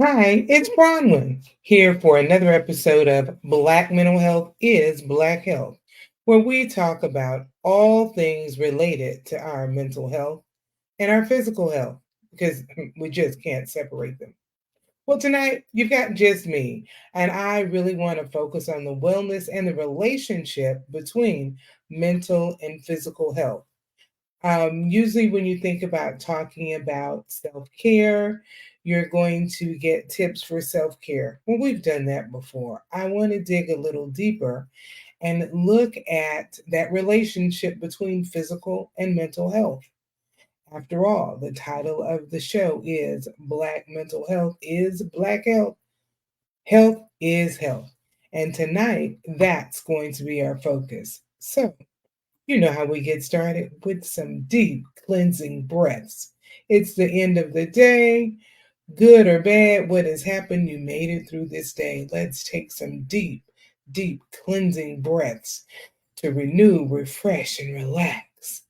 Hi, it's Bronwyn here for another episode of Black Mental Health is Black Health, where we talk about all things related to our mental health and our physical health because we just can't separate them. Well, tonight you've got just me, and I really want to focus on the wellness and the relationship between mental and physical health. Usually, when you think about talking about self care, you're going to get tips for self care. Well, we've done that before. I want to dig a little deeper and look at that relationship between physical and mental health. After all, the title of the show is Black Mental Health is Black Health. Health is health. And tonight, that's going to be our focus. So, you know how we get started with some deep cleansing breaths. It's the end of the day, good or bad, what has happened, you made it through this day. Let's take some deep, deep cleansing breaths to renew, refresh, and relax.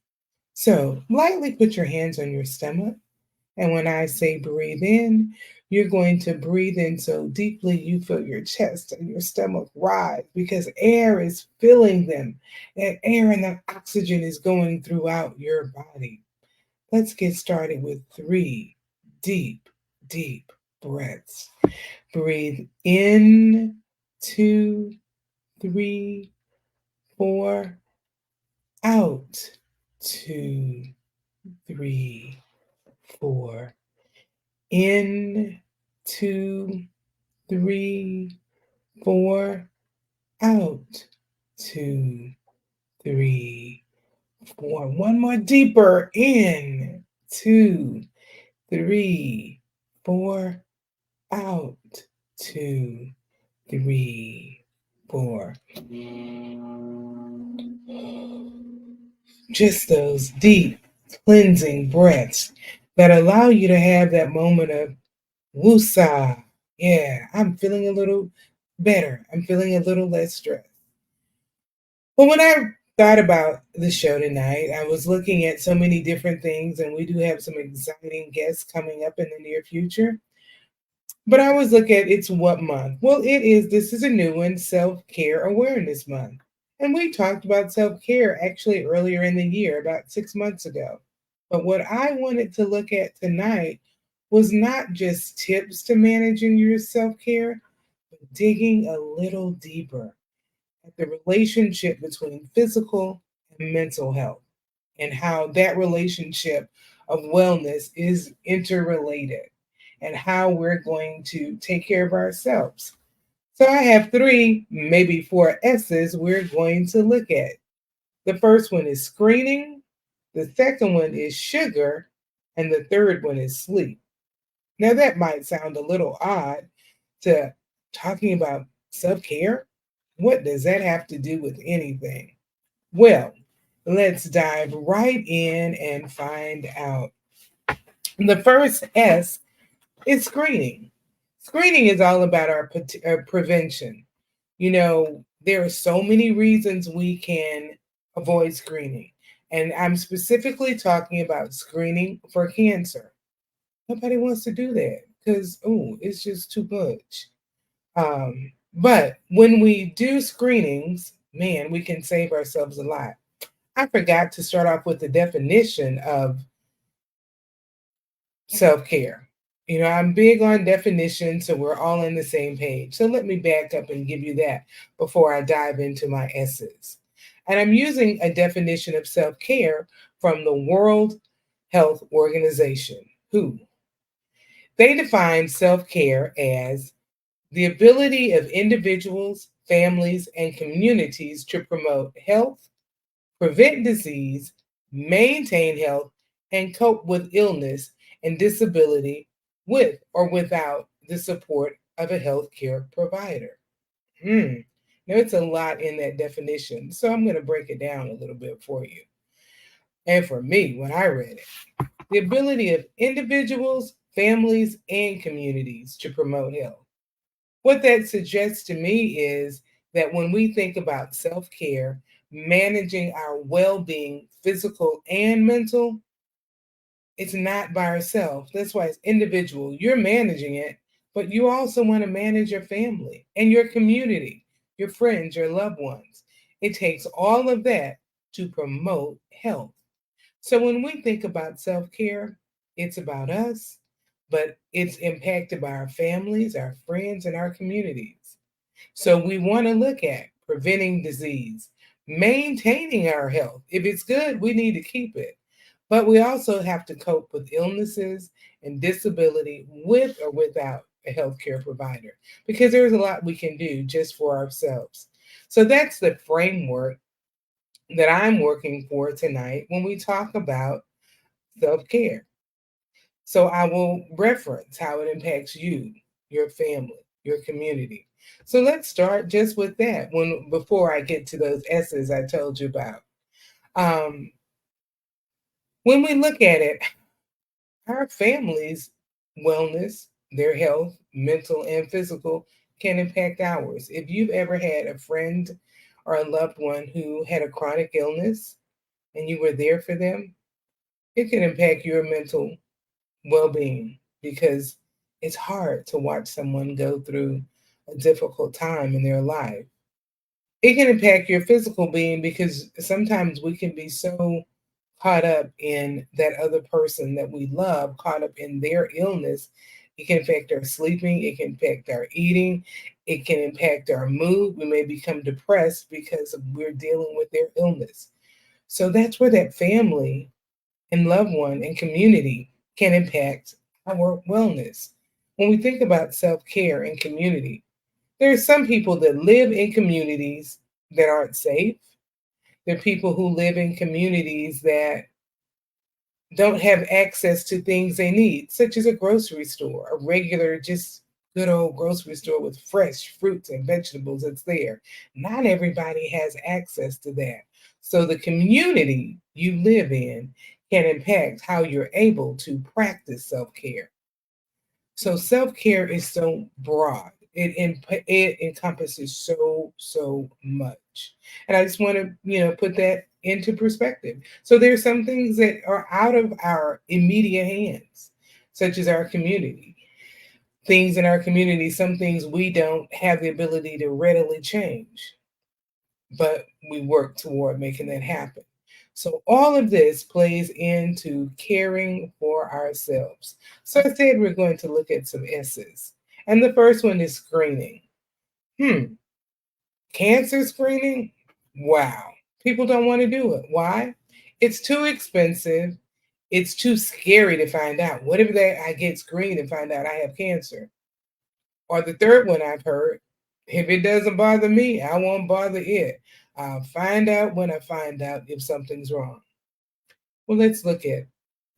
So, lightly put your hands on your stomach. And when I say breathe in, you're going to breathe in so deeply you feel your chest and your stomach rise because air is filling them. That air and that oxygen is going throughout your body. Let's get started with three deep, deep breaths. Breathe in, two, three, four, out, two, three, four. In, two, three, four, out, two, three, four. One more deeper. In, two, three, four, out, two, three, four. Just those deep cleansing breaths that allow you to have that moment of woosah. Yeah, I'm feeling a little better. I'm feeling a little less stressed. Well, when I thought about the show tonight, I was looking at so many different things, and we do have some exciting guests coming up in the near future. But I always look at it's what month? Well, this is a new one, Self Care Awareness Month. And we talked about self care actually earlier in the year, about 6 months ago. But what I wanted to look at tonight was not just tips to managing your self care, but digging a little deeper at the relationship between physical and mental health and how that relationship of wellness is interrelated and how we're going to take care of ourselves. So I have three, maybe four S's we're going to look at. The first one is screening, the second one is sugar, and the third one is sleep. Now, that might sound a little odd to talking about self care. What does that have to do with anything? Well, let's dive right in and find out. The first S is screening. Screening is all about our prevention. There are so many reasons we can avoid screening. And I'm specifically talking about screening for cancer. Nobody wants to do that because, oh, it's just too much. But when we do screenings, man, we can save ourselves a lot. I forgot to start off with the definition of self care. I'm big on definitions, so we're all on the same page. So let me back up and give you that before I dive into my S's. And I'm using a definition of self care from the World Health Organization, WHO. They define self care as the ability of individuals, families, and communities to promote health, prevent disease, maintain health, and cope with illness and disability with or without the support of a healthcare provider. Now, it's a lot in that definition, so I'm going to break it down a little bit for you. And for me, when I read it, the ability of individuals, families, and communities to promote health. What that suggests to me is that when we think about self care, managing our well being, physical and mental, it's not by ourselves. That's why it's individual. You're managing it, but you also want to manage your family and your community, your friends, your loved ones. It takes all of that to promote health. So when we think about self care, it's about us, but it's impacted by our families, our friends, and our communities. So we want to look at preventing disease, maintaining our health. If it's good, we need to keep it. But we also have to cope with illnesses and disability with or without a healthcare provider because there's a lot we can do just for ourselves. So that's the framework that I'm working for tonight when we talk about self care. So I will reference how it impacts you, your family, your community. So let's start just with that when before I get to those S's I told you about. Um, when we look at it, our families' wellness, their health, mental and physical, can impact ours. If you've ever had a friend or a loved one who had a chronic illness and you were there for them, it can impact your mental well being because it's hard to watch someone go through a difficult time in their life. It can impact your physical being because sometimes we can be so caught up in that other person that we love, caught up in their illness. It can affect our sleeping, it can impact our eating, it can impact our mood. We may become depressed because we're dealing with their illness. So that's where that family and loved one and community can impact our wellness. When we think about self care and community, there are some people that live in communities that aren't safe. There are people who live in communities that don't have access to things they need, such as a grocery store, a regular, just good old grocery store with fresh fruits and vegetables that's there. Not everybody has access to that. So the community you live in can impact how you're able to practice self care. So self care is so broad. It encompasses so much, and I just want to put that into perspective. So there's some things that are out of our immediate hands, such as our community. Things in our community, some things we don't have the ability to readily change, but we work toward making that happen. So all of this plays into caring for ourselves. So I said we're going to look at some S's. And the first one is screening. Hmm, cancer screening? Wow. People don't want to do it. Why? It's too expensive. It's too scary to find out. What if I get screened and find out I have cancer? Or the third one I've heard, if it doesn't bother me, I won't bother it. I'll find out when I find out if something's wrong. Well, let's look at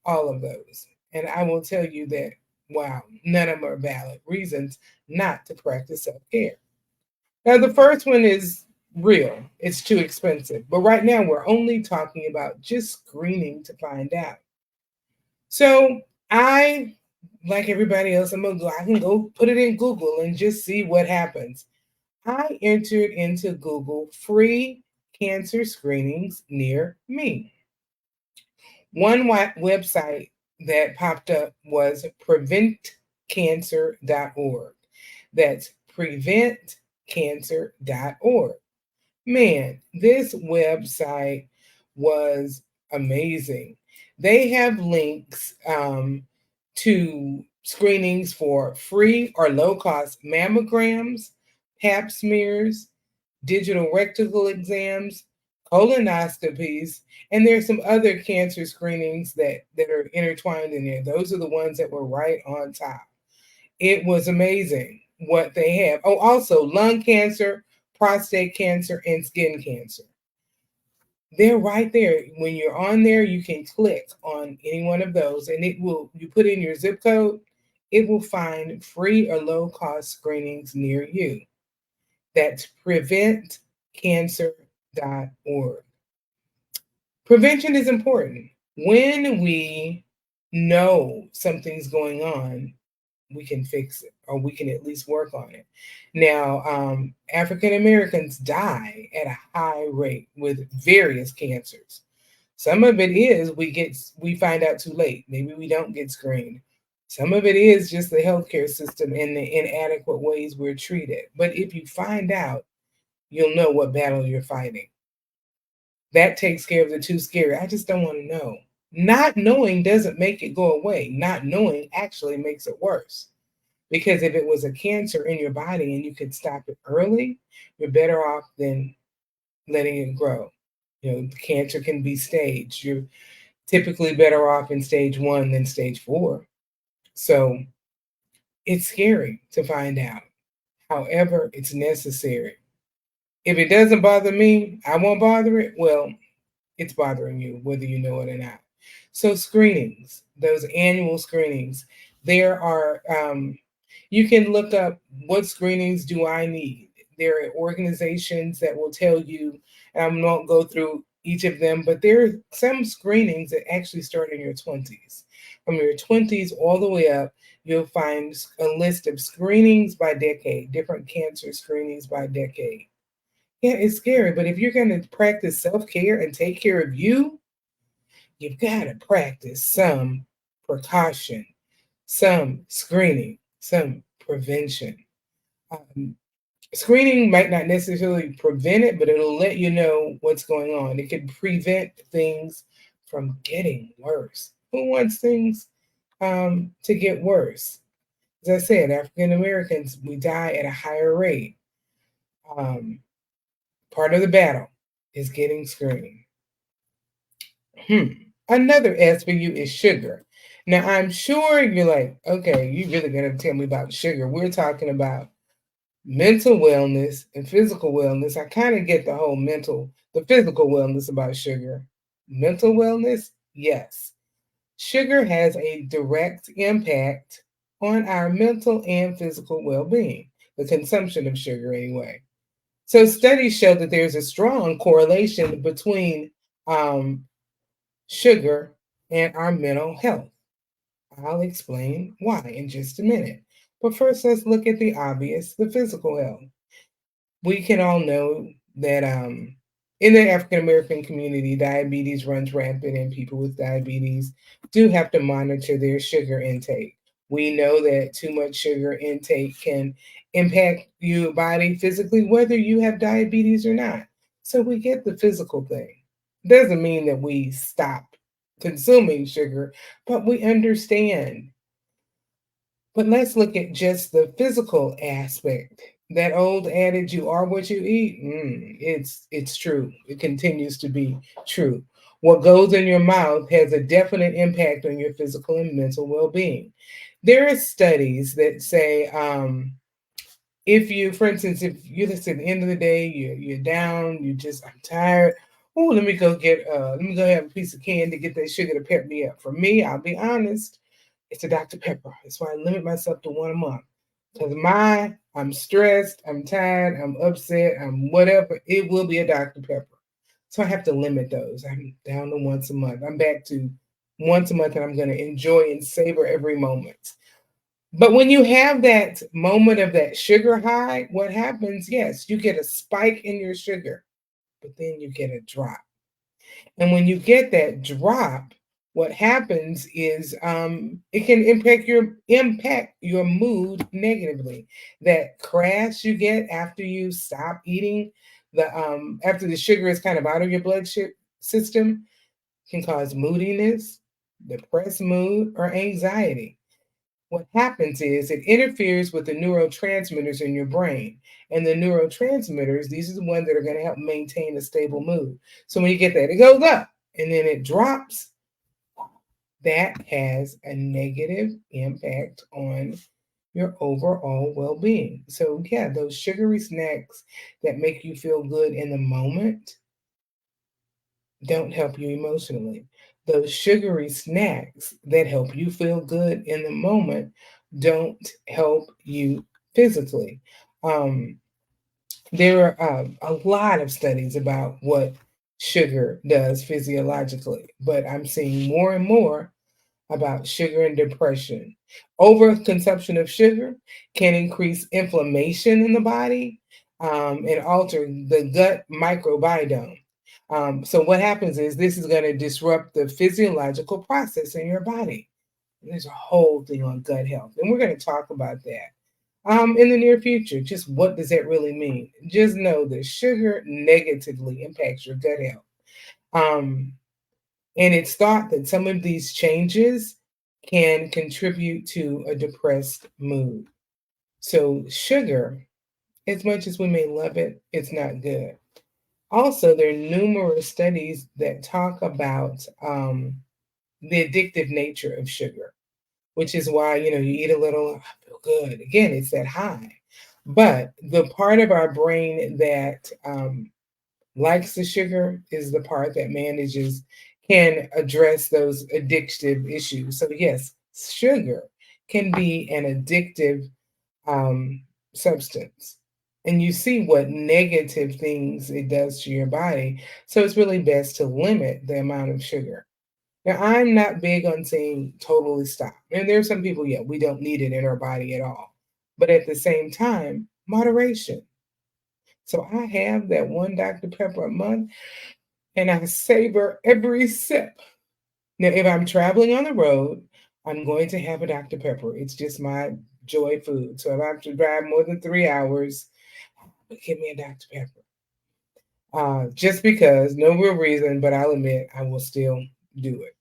all of those. And I will tell you that, wow, none of them are valid reasons not to practice self care. Now, the first one is real, it's too expensive. But right now, we're only talking about just screening to find out. So I, like everybody else, I can go put it in Google and just see what happens. I entered into Google free cancer screenings near me. One website that popped up was preventcancer.org. That's preventcancer.org. Man, this website was amazing. They have links to screenings for free or low cost mammograms, pap smears, digital rectal exams, colonoscopies, and there's some other cancer screenings that are intertwined in there. Those are the ones that were right on top. It was amazing what they have. Oh, also lung cancer, prostate cancer, and skin cancer. They're right there. When you're on there, you can click on any one of those and it will, you put in your zip code, it will find free or low cost screenings near you. That's preventcancer.org. Prevention is important. When we know something's going on, we can fix it or we can at least work on it. Now, African Americans die at a high rate with various cancers. Some of it is we find out too late. Maybe we don't get screened. Some of it is just the healthcare system and the inadequate ways we're treated. But if you find out, you'll know what battle you're fighting. That takes care of the too scary. I just don't want to know. Not knowing doesn't make it go away. Not knowing actually makes it worse. Because if it was a cancer in your body and you could stop it early, you're better off than letting it grow. Cancer can be staged. You're typically better off in stage 1 than stage 4. So it's scary to find out. However, it's necessary. If it doesn't bother me, I won't bother it. Well, it's bothering you, whether you know it or not. So screenings, those annual screenings, there are, you can look up what screenings do I need. There are organizations that will tell you, and I won't go through each of them, but there are some screenings that actually start in your 20s. From your 20s all the way up, you'll find a list of screenings by decade, different cancer screenings by decade. Yeah, it's scary, but if you're going to practice self care and take care of you, you've got to practice some precaution, some screening, some prevention. Um, Screening might not necessarily prevent it, but it'll let you know what's going on. It can prevent things from getting worse. Who wants things to get worse? As I said, African Americans, we die at a higher rate. Um, Part of the battle is getting screened. Another S for you is sugar. Now, I'm sure you're like, okay, you're really going to tell me about sugar. We're talking about mental wellness and physical wellness. I kind of get the physical wellness about sugar. Mental wellness, yes. Sugar has a direct impact on our mental and physical well being, the consumption of sugar, anyway. So, studies show that there's a strong correlation between um, sugar and our mental health. I'll explain why in just a minute. But first, let's look at the obvious, the physical health. We can all know that in the African American community, diabetes runs rampant, and people with diabetes do have to monitor their sugar intake. We know that too much sugar intake can impact your body physically, whether you have diabetes or not. So we get the physical thing. Doesn't mean that we stop consuming sugar, but we understand. But let's look at just the physical aspect. That old adage, "You are what you eat," it's true. It continues to be true. What goes in your mouth has a definite impact on your physical and mental well-being. There are studies that say, if you, for instance, if you just at the end of the day, you're down, I'm tired. Oh, let me go have a piece of candy, get that sugar to pep me up. For me, I'll be honest, it's a Dr. Pepper. That's why I limit myself to one a month. Because I'm stressed, I'm tired, I'm upset, I'm whatever, it will be a Dr. Pepper. So I have to limit those. I'm down to once a month. I'm back to once a month, and I'm going to enjoy and savor every moment. But when you have that moment of that sugar high, what happens? Yes, you get a spike in your sugar, but then you get a drop. And when you get that drop, what happens is it can impact your mood negatively. That crash you get after you stop eating, the after the sugar is kind of out of your system, can cause moodiness, depressed mood, or anxiety. What happens is it interferes with the neurotransmitters in your brain. And the neurotransmitters, these are the ones that are going to help maintain a stable mood. So when you get that, it goes up and then it drops. That has a negative impact on your overall well being. So, yeah, those sugary snacks that make you feel good in the moment don't help you emotionally. Those sugary snacks that help you feel good in the moment don't help you physically. Um, there are a lot of studies about what sugar does physiologically, but I'm seeing more and more about sugar and depression. Overconsumption of sugar can increase inflammation in the body and alter the gut microbiome. So what happens is this is going to disrupt the physiological process in your body. There's a whole thing on gut health, and we're going to talk about that in the near future. Just what does that really mean? Just know that sugar negatively impacts your gut health. Um, and it's thought that some of these changes can contribute to a depressed mood. So, sugar, as much as we may love it, it's not good. Also, there are numerous studies that talk about the addictive nature of sugar, which is why, you eat a little, I feel good. Again, it's that high. But the part of our brain that likes the sugar is the part that can address those addictive issues. So, yes, sugar can be an addictive um, substance. And you see what negative things it does to your body. So, it's really best to limit the amount of sugar. Now, I'm not big on saying totally stop. And there's some people, yeah, we don't need it in our body at all. But at the same time, moderation. So I have that one Dr. Pepper a month and I savor every sip. Now, if I'm traveling on the road, I'm going to have a Dr. Pepper. It's just my joy food. So if I have to drive more than 3 hours, give me a Dr. Pepper. Just because, no real reason, but I'll admit I will still do it.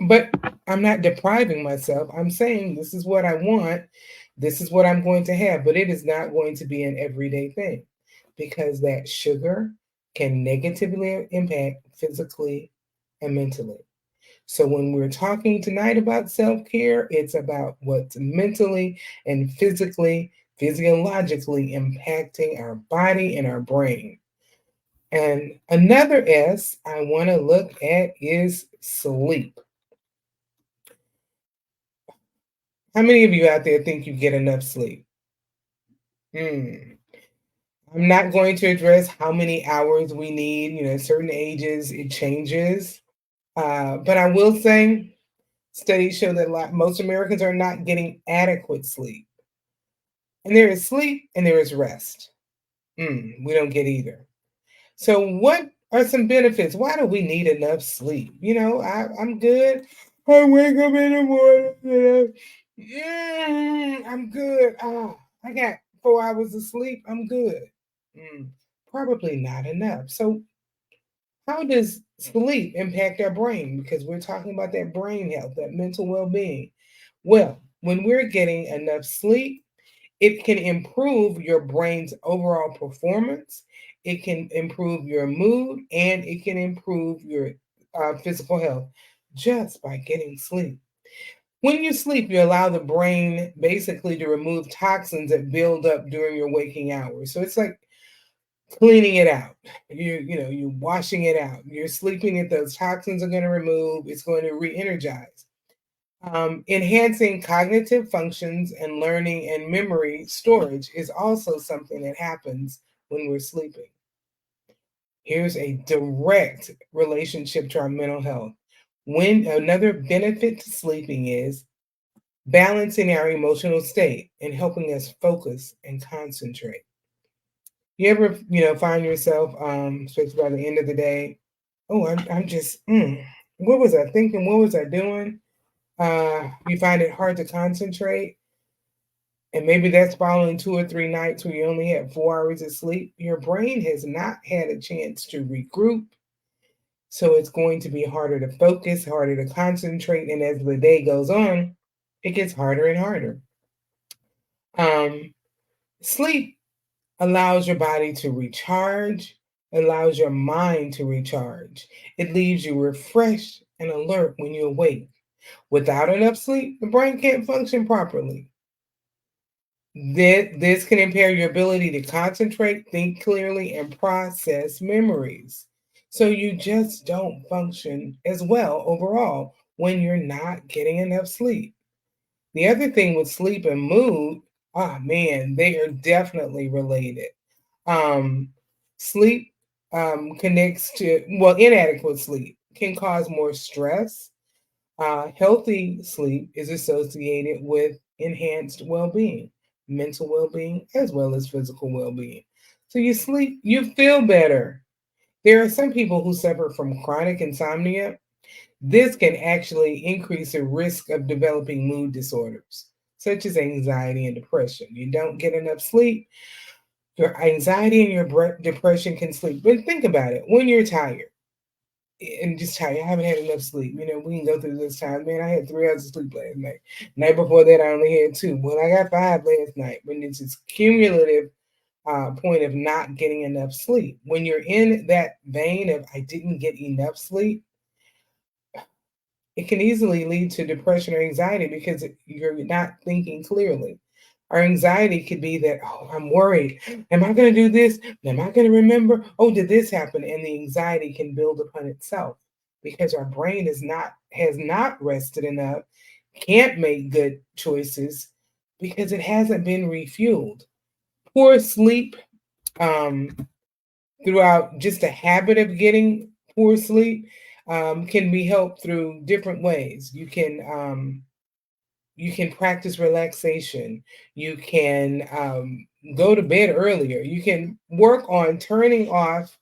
But I'm not depriving myself. I'm saying this is what I want. This is what I'm going to have, but it is not going to be an everyday thing because that sugar can negatively impact physically and mentally. So when we're talking tonight about self-care, it's about what's mentally and physically, physiologically impacting our body and our brain. And another S I want to look at is sleep. How many of you out there think you get enough sleep? Hmm. I'm not going to address how many hours we need. At certain ages, it changes. But I will say, studies show that most Americans are not getting adequate sleep. And there is sleep and there is rest. We don't get either. So, what are some benefits? Why do we need enough sleep? I'm good. I wake up in the morning. I'm good. I got 4 hours of sleep. I'm good. Mm, Probably not enough. So, how does sleep impact our brain? Because we're talking about that brain health, that mental well being. Well, when we're getting enough sleep, it can improve your brain's overall performance. It can improve your mood and it can improve your physical health just by getting sleep. When you sleep, you allow the brain basically to remove toxins that build up during your waking hours. So it's like cleaning it out. You're washing it out. You're sleeping it, those toxins are going to remove, it's going to re-energize. Enhancing cognitive functions and learning and memory storage is also something that happens when we're sleeping. Here's a direct relationship to our mental health. When another benefit to sleeping is balancing our emotional state and helping us focus and concentrate. You ever, find yourself, especially by the end of the day, oh, I'm just, what was I thinking? What was I doing? You find it hard to concentrate. And maybe that's following 2 or 3 nights where you only had 4 hours of sleep. Your brain has not had a chance to regroup. So it's going to be harder to focus, harder to concentrate. And as the day goes on, it gets harder and harder. Um, Sleep allows your body to recharge, allows your mind to recharge. It leaves you refreshed and alert when you awake. Without enough sleep, the brain can't function properly. This can impair your ability to concentrate, think clearly, and process memories. So you just don't function as well overall when you're not getting enough sleep. The other thing with sleep and mood, man, they are definitely related. Um, Sleep connects to, well, inadequate sleep can cause more stress. Healthy sleep is associated with enhanced well being, mental well being, as well as physical well being. So you sleep, you feel better. There are some people who suffer from chronic insomnia. This can actually increase the risk of developing mood disorders, such as anxiety and depression. You don't get enough sleep, your anxiety and your depression can sleep. But think about it, when you're tired and just tired, I haven't had enough sleep. We can go through this time. Man, I had 3 hours of sleep last night. Night before that, I only had two. Well, I got five last night. When it's this cumulative point of not getting enough sleep. When you're in that vein of I didn't get enough sleep, it can easily lead to depression or anxiety because you're not thinking clearly. Our anxiety could be that, oh, I'm worried. Am I going to do this? Am I going to remember? Oh, did this happen? And the anxiety can build upon itself because our brain has not rested enough, can't make good choices because it hasn't been refueled. Poor sleep, um, throughout just a habit of getting poor sleep, can be helped through different ways. You can practice relaxation. You can go to bed earlier. You can work on turning off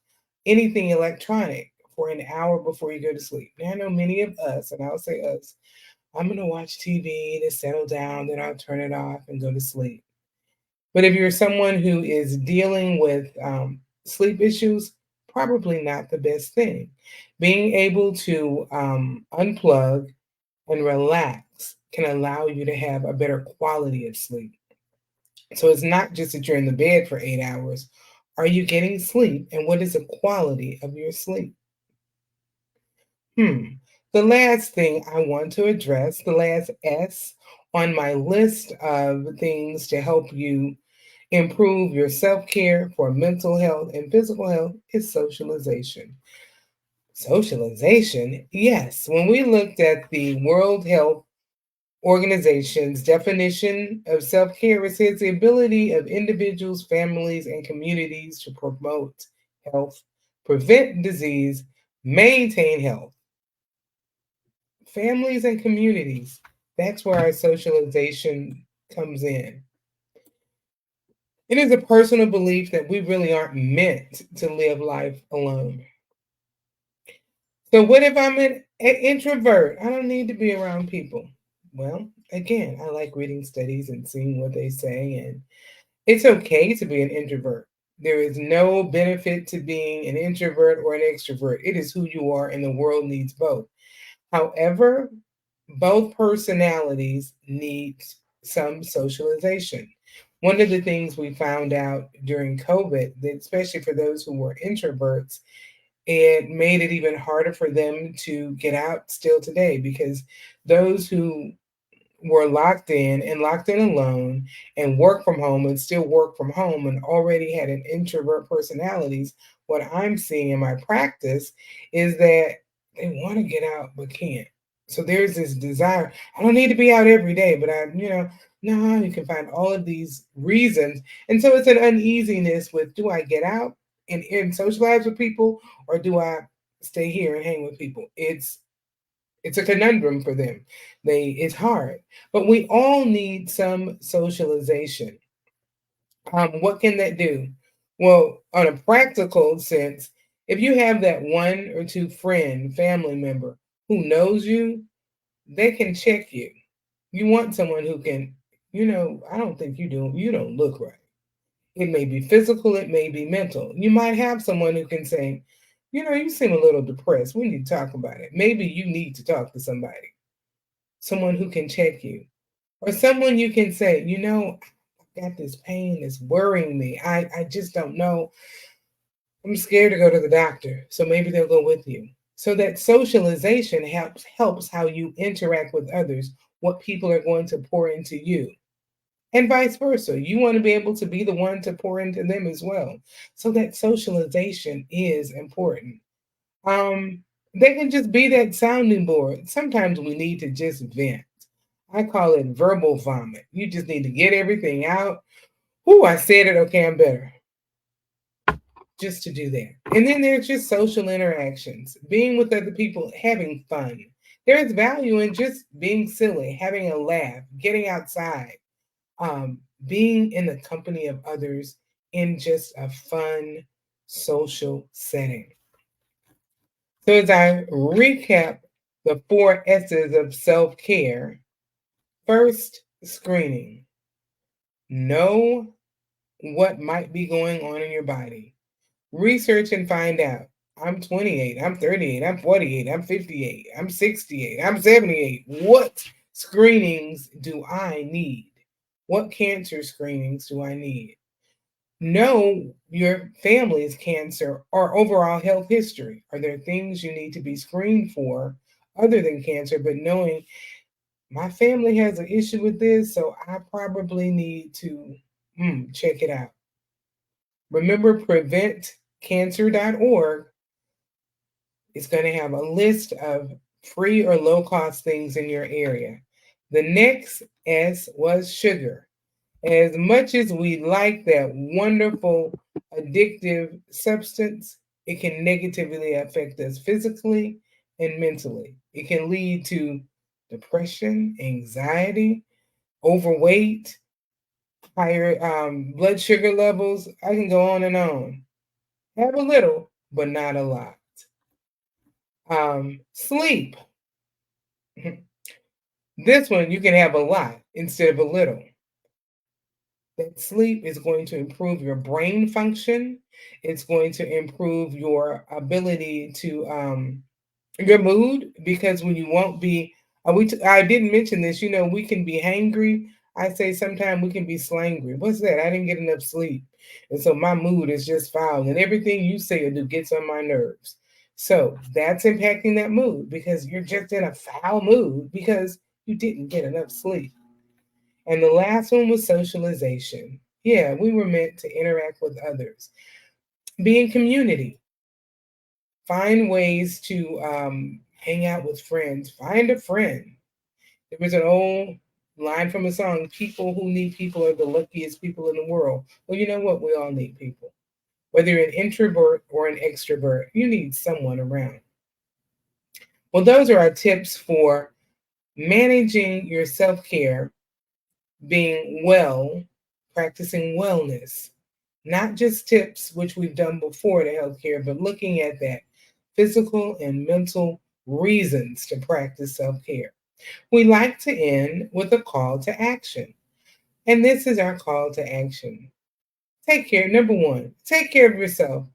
anything electronic for an hour before you go to sleep. Now I know many of us, and I'll say us, I'm going to watch TV to settle down, then I'll turn it off and go to sleep. But if you're someone who is dealing with sleep issues, probably not the best thing. Being able to unplug and relax can allow you to have a better quality of sleep. So it's not just that you're in the bed for 8 hours. Are you getting sleep? And what is the quality of your sleep? Hmm. The last thing I want to address, the last S on my list of things to help you improve your self care for mental health and physical health is socialization. Socialization, yes. When we looked at the World Health Organization's definition of self care, it says the ability of individuals, families, and communities to promote health, prevent disease, maintain health. Families and communities, that's where our socialization comes in. It is a personal belief that we really aren't meant to live life alone. So, what if I'm an introvert? I don't need to be around people. Well, again, I like reading studies and seeing what they say, and it's okay to be an introvert. There is no benefit to being an introvert or an extrovert. It is who you are, and the world needs both. However, both personalities need some socialization. One of the things we found out during COVID, that especially for those who were introverts, it made it even harder for them to get out still today because those who were locked in and locked in alone and work from home and still work from home and already had an introvert personalities, what I'm seeing in my practice is that they want to get out but can't. So there's this desire. I don't need to be out every day, but no, you can find all of these reasons. And so it's an uneasiness with, do I get out and socialize with people, or do I stay here and hang with people? It's a conundrum for them. It's hard, but we all need some socialization. What can that do? Well, on a practical sense, if you have that one or two friend, family member who knows you, they can check you. You want someone who can, I don't think you don't look right. It may be physical, it may be mental. You might have someone who can say, you seem a little depressed. We need to talk about it. Maybe you need to talk to somebody, someone who can check you, or someone you can say, I've got this pain that's worrying me. I just don't know. I'm scared to go to the doctor. So maybe they'll go with you. So that socialization helps how you interact with others, what people are going to pour into you. And vice versa. You want to be able to be the one to pour into them as well. So that socialization is important. Um, they can just be that sounding board. Sometimes we need to just vent. I call it verbal vomit. You just need to get everything out. Whoo, I said it. Okay, I'm better. Just to do that. And then there's just social interactions, being with other people, having fun. There's value in just being silly, having a laugh, getting outside, being in the company of others in just a fun social setting. So as I recap The 4 S's of self-care. First, screening. Know what might be going on in your body. Research and find out. I'm 28, I'm 38, I'm 48, I'm 58, I'm 68, I'm 78. What screenings do I need? What cancer screenings do I need? Know your family's cancer or overall health history. Are there things you need to be screened for other than cancer, but knowing my family has an issue with this, so I probably need to check it out. Remember, preventcancer.org is going to have a list of free or low cost things in your area. The next S was sugar. As much as we like that wonderful addictive substance, it can negatively affect us physically and mentally. It can lead to depression, anxiety, overweight, higher blood sugar levels. I can go on and on. Have a little, but not a lot. Sleep. This one you can have a lot instead of a little. That sleep is going to improve your brain function. It's going to improve your ability to your mood, because when you won't be I didn't mention this, we can be hangry. I say sometimes we can be slangry. What's that? I didn't get enough sleep. And so my mood is just foul. And everything you say or do gets on my nerves. So that's impacting that mood because you're just in a foul mood because you didn't get enough sleep. And the last one was socialization. Yeah, we were meant to interact with others. Be in community. Find ways to hang out with friends. Find a friend. There was an old line from a song: people who need people are the luckiest people in the world. Well, you know what? We all need people. Whether you're an introvert or an extrovert, you need someone around. Well, those are our tips for managing your self care, being well, practicing wellness. Not just tips, which we've done before to healthcare, but looking at that physical and mental reasons to practice self care. We like to end with a call to action. And this is our call to action. Take care. Number one, take care of yourself.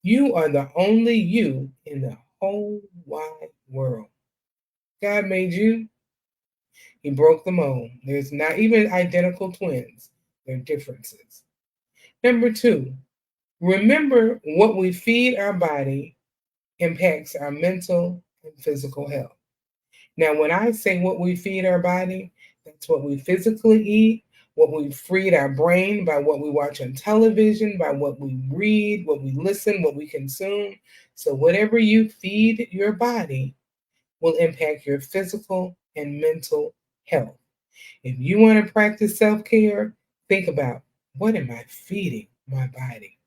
You are the only you in the whole wide world. God made you, He broke the mold. There's not even identical twins, there are differences. Number two, remember what we feed our body impacts our mental and physical health. Now, when I say what we feed our body, that's what we physically eat, what we feed our brain by what we watch on television, by what we read, what we listen, what we consume. So, whatever you feed your body will impact your physical and mental health. If you want to practice self care, think about, what am I feeding my body?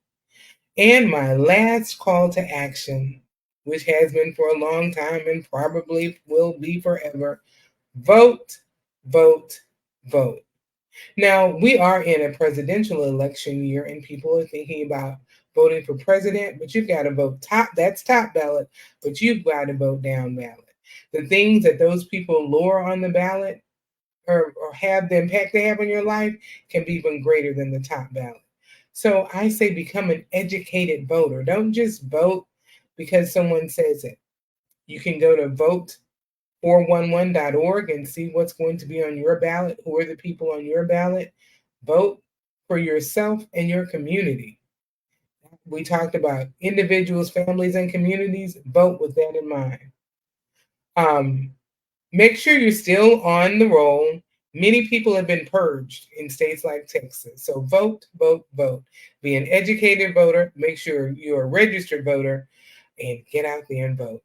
And my last call to action, which has been for a long time and probably will be forever: vote, vote, vote. Now, we are in a presidential election year and people are thinking about voting for president, but you've got to vote that's top ballot, but you've got to vote down ballot. The things that those people lure on the ballot or have the impact they have on your life can be even greater than the top ballot. So I say become an educated voter. Don't just vote because someone says it. You can go to vote411.org and see what's going to be on your ballot. Who are the people on your ballot? Vote for yourself and your community. We talked about individuals, families, and communities. Vote with that in mind. Make sure you're still on the roll. Many people have been purged in states like Texas. So vote, vote, vote. Be an educated voter. Make sure you're a registered voter and get out there and vote.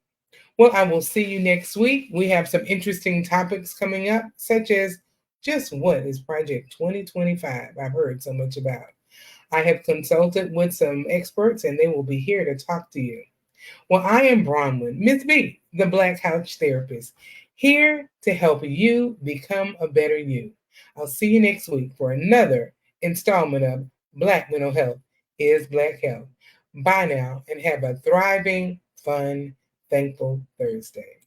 Well, I will see you next week. We have some interesting topics coming up, such as just what is Project 2025? I've heard so much about. I have consulted with some experts and they will be here to talk to you. Well, I am Bronwyn, Miss B, the Black Couch Therapist, here to help you become a better you. I'll see you next week for another installment of Black Mental Health is Black Health. Bye now and have a thriving, fun, thankful Thursday.